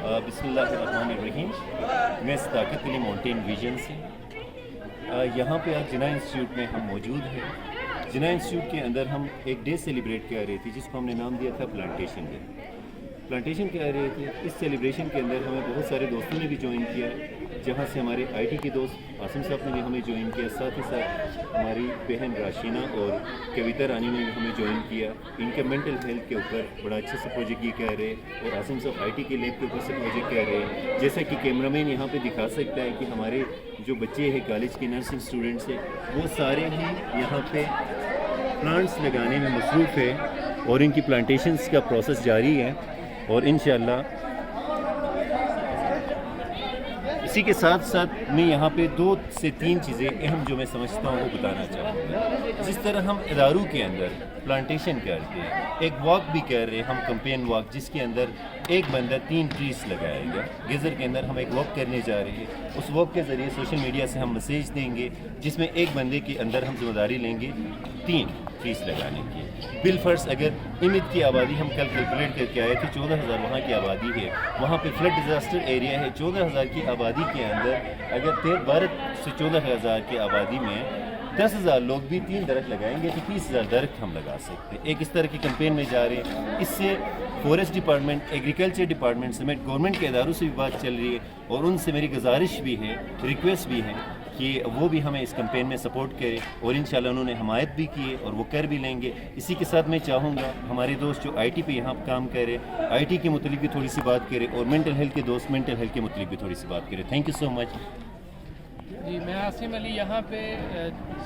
بسم اللہ الرحمن الرحیم. میں صداقت علی ماؤنٹین ویژن سے یہاں پہ آج جناح انسٹیٹیوٹ میں ہم موجود ہیں. جناح انسٹیٹیوٹ کے اندر ہم ایک ڈے سیلیبریٹ کر رہے تھے جس کو ہم نے نام دیا تھا پلانٹیشن ڈے. پلانٹیشن کر رہے تھے. اس سیلیبریشن کے اندر ہمیں بہت سارے دوستوں نے بھی جوائن کیا, جہاں سے ہمارے آئی ٹی کے دوست عاصم صاحب نے بھی ہمیں جوائن کیا, ساتھ ہی ساتھ ہماری بہن راشینہ اور کویتا رانی نے بھی ہمیں جوائن کیا. ان کے مینٹل ہیلتھ کے اوپر بڑا اچھے سے پروجیکٹ یہ کہہ رہے, اور عاصم صاحب آئی ٹی کے لیب کے اوپر سے پروجیکٹ کہہ رہے ہیں. جیسا کہ کیمرہ مین یہاں پہ دکھا سکتا ہے کہ ہمارے جو بچے ہیں کالج کے نرسنگ اسٹوڈنٹس ہیں وہ سارے ہی یہاں پہ پلانٹس لگانے میں مصروف ہے, اور ان کی پلانٹیشنز کا پروسیس جاری ہے. اور انشاءاللہ اسی کے ساتھ ساتھ میں یہاں پہ 2 سے 3 چیزیں اہم جو میں سمجھتا ہوں وہ بتانا چاہوں گا. جس طرح ہم اداروں کے اندر پلانٹیشن کرتے ہیں, ایک واک بھی کر رہے ہیں ہم, کمپین واک, جس کے اندر ایک بندہ 3 ٹریز لگائے گا. گیزر کے اندر ہم ایک واک کرنے جا رہے ہیں. اس واک کے ذریعے سوشل میڈیا سے ہم میسیج دیں گے جس میں ایک بندے کے اندر ہم ذمہ داری لیں گے 3 ٹریز لگانے کی. بالفرض اگر امید کی آبادی ہم کل کیلکولیٹ کر کے آئے تھے 14,000 وہاں کی آبادی ہے, وہاں پہ فلڈ ڈیزاسٹر ایریا ہے. 14,000 کی آبادی کے اندر اگر 12 سے 14,000 کی آبادی میں 10,000 لوگ بھی 3 درخت لگائیں گے تو 30,000 درخت ہم لگا سکتے ہیں. ایک اس طرح کی کمپین میں جا رہے ہیں. اس سے فورسٹ ڈپارٹمنٹ, ایگریکلچر ڈپارٹمنٹ سمیت گورنمنٹ کے اداروں سے بھی بات چل رہی ہے, اور ان سے میری گزارش بھی ہے, ریکویسٹ بھی ہے کہ وہ بھی ہمیں اس کمپین میں سپورٹ کرے, اور انشاءاللہ انہوں نے حمایت بھی کی ہے اور وہ کر بھی لیں گے. اسی کے ساتھ میں چاہوں گا ہمارے دوست جو آئی ٹی پہ یہاں کام کرے, آئی ٹی کے متعلق بھی تھوڑی سی بات کرے, اور مینٹل ہیلتھ کے دوست مینٹل ہیلتھ کے متعلق بھی تھوڑی سی بات کرے. تھینک یو سو مچ. جی, میں عاصم علی. یہاں پہ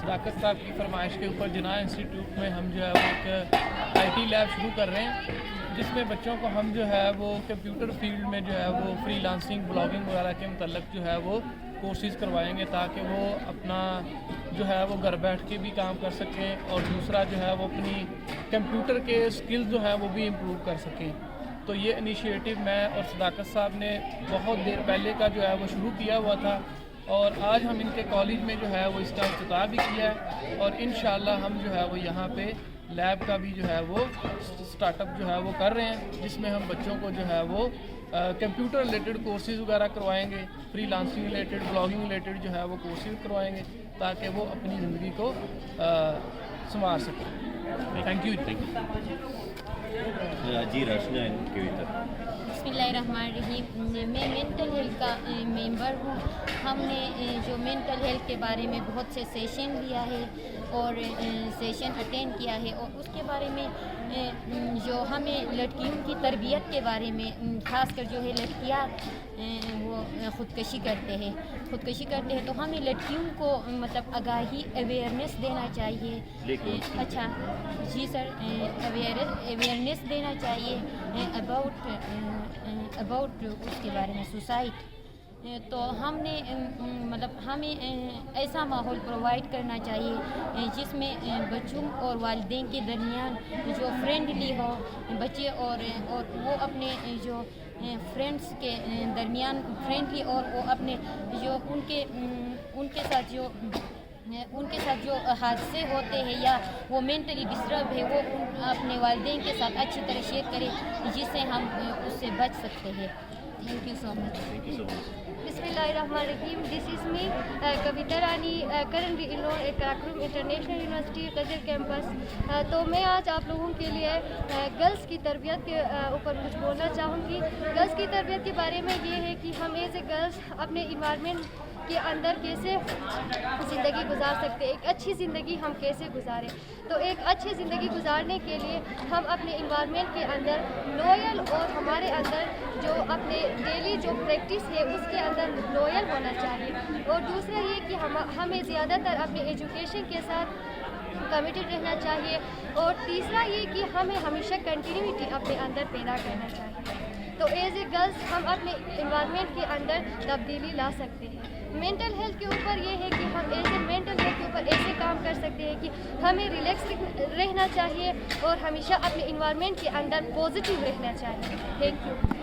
صداقت صاحب کی فرمائش کے اوپر جناح انسٹیٹیوٹ میں ہم جو ہے وہ ایک آئی ٹی لیب شروع کر رہے ہیں, جس میں بچوں کو ہم جو ہے وہ کمپیوٹر فیلڈ میں جو ہے وہ فری لانسنگ, بلاگنگ وغیرہ کے متعلق جو ہے وہ کورسز کروائیں گے, تاکہ وہ اپنا جو ہے وہ گھر بیٹھ کے بھی کام کر سکیں, اور دوسرا جو ہے وہ اپنی کمپیوٹر کے اسکل جو ہے وہ بھی امپروو کر سکیں. تو یہ انیشیٹو میں اور صداقت صاحب نے بہت دیر پہلے کا جو ہے وہ شروع کیا ہوا تھا, اور آج ہم ان کے کالج میں جو ہے وہ اس کا افتتاح بھی کیا ہے, اور انشاءاللہ ہم جو ہے وہ یہاں پہ لیب کا بھی جو ہے وہ سٹارٹ اپ جو ہے وہ کر رہے ہیں, جس میں ہم بچوں کو جو ہے وہ کمپیوٹر ریلیٹڈ کورسز وغیرہ کروائیں گے, free lancing related, blogging related جو ہے وہ کورسز کروائیں گے, تاکہ وہ اپنی زندگی کو سنوار سکیں. Thank you. جی, راشنہ کویتا. بسم اللہ الرحمن الرحیم. میں مینٹل ہیلتھ کا ممبر ہوں. ہم نے جو مینٹل ہیلتھ کے بارے میں بہت سے سیشن لیا ہے اور سیشن اٹینڈ کیا ہے, اور اس کے بارے میں جو ہمیں لڑکیوں کی تربیت کے بارے میں, خاص کر جو ہے لڑکیاں وہ خودکشی کرتے ہیں تو ہمیں لڑکیوں کو مطلب آگاہی, اویئرنیس دینا چاہیے. اچھا جی سر, اویئرنیس دینا چاہیے اباؤٹ اس کے بارے میں سوسائٹ. تو ہم نے مطلب ہمیں ایسا ماحول پرووائڈ کرنا چاہیے جس میں بچوں اور والدین کے درمیان جو فرینڈلی ہو, بچے اور وہ اپنے جو فرینڈس کے درمیان فرینڈلی, اور وہ اپنے جو ان کے ساتھ جو حادثے ہوتے ہیں یا وہ مینٹلی ڈسٹرب ہے, وہ اپنے والدین کے ساتھ اچھی طرح شیئر کرے, جس سے ہم اس سے بچ سکتے ہیں. تھینک یو سو مچ. بسم اللہ الرحمن الرحیم. دس از می کویتا رانی, کرنٹلی انرولڈ کراکروم انٹرنیشنل یونیورسٹی غزل کیمپس. تو میں آج آپ لوگوں کے لیے گرلس کی تربیت کے اوپر کچھ بولنا چاہوں گی. گرلس کی تربیت کے بارے میں یہ ہے کہ ہم ایز اے گرلس اپنے انوائرمنٹ کے اندر کیسے زندگی گزار سکتے, ایک اچھی زندگی ہم کیسے گزاریں. تو ایک اچھی زندگی گزارنے کے لیے ہم اپنے انوائرمنٹ کے اندر لوئل, اور ہمارے اندر جو اپنے ڈیلی جو پریکٹس ہے اس کے اندر لوئل ہونا چاہیے. اور دوسرا یہ کہ ہمیں زیادہ تر اپنے ایجوکیشن کے ساتھ کمیٹڈ رہنا چاہیے. اور تیسرا یہ کہ ہمیں ہمیشہ کنٹینیوٹی اپنے اندر پیدا کرنا چاہیے. تو ایز اے گرلس ہم اپنے انوائرمنٹ کے اندر تبدیلی لا سکتے ہیں. مینٹل ہیلتھ کے اوپر یہ ہے کہ ہم ایز اے مینٹل ہیلتھ کے اوپر ایسے کام کر سکتے ہیں کہ ہمیں ریلیکس رہنا چاہیے, اور ہمیشہ اپنے انوائرمنٹ کے اندر پازیٹیو رہنا چاہیے. Thank you.